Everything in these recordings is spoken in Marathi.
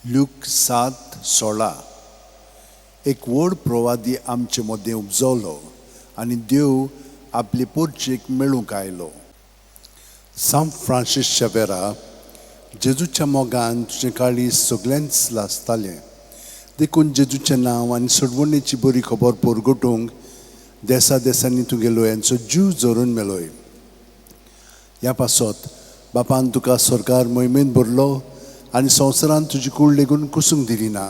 लूक 7:16 एक व्हड प्रवादी आमचे मदें उपजवलो आनी देव आपले पोरचेक मेळूंक आयलो. सांत फ्रांसीस शावेरा, जेजूच्या मोगान तुजें काळीज सगळ्यांच लासतालें, देखून जेजूचें नांव आनी सोडवणेची बरी खबर परगटूंक देसा देसांनी तुगेलो यांचो जीव जोरून मेलोय. ह्या पासत बापान तुका सरकार मोहिमेन भरलो आनी संवसारान तुजी कूड लेगून कुसूंक दिली ना.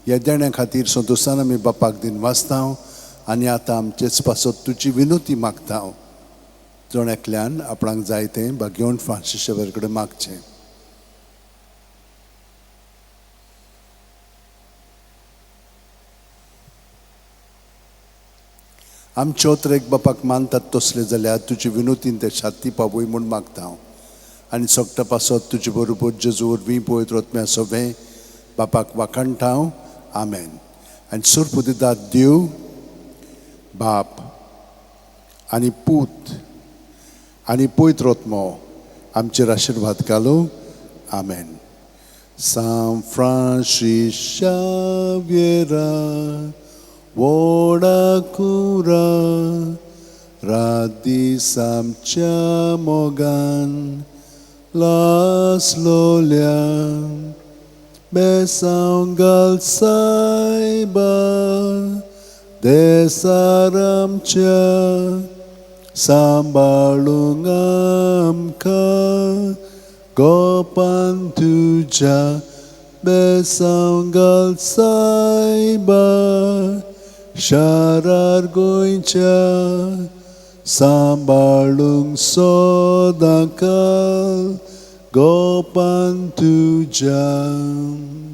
ह्या देण्या खातीर संतोशान आमी बापाक दिन वाचतांव आनी आतां आमचेच पासत तुजी विनोती मागतांव. जोण आपणाक जाय तें भाग्यवन फ्रांसीस शावेर कडेन मागचें. आमचे ओत्रेक बापाक मानतात तसले जाल्यार तुजी विनोतीन ते शांती पावय म्हूण मागतांव आनी सोगता पासत तुजे बरोबर जेजू वरवीं पळयत रत्म्या सभें बापाक वाखाणटाव. आमेन. आनी सुरपुदितात देव बाप आनी पूत आनी पवित्र आत्मो आमचेर आशिर्वाद घालो. आमेन. San Francis Xaviera, व्हडा कुरा रादीस आमच्या मोगान लासलोल्या. बेसांव घाल सायबा देसार आमच्या, सांबाळूंक आमकां गोपान तुज्या. बेसांव घाल सायबा शारार गोंयच्या, सांबाळूंक सदां काल गोपान तुज्या.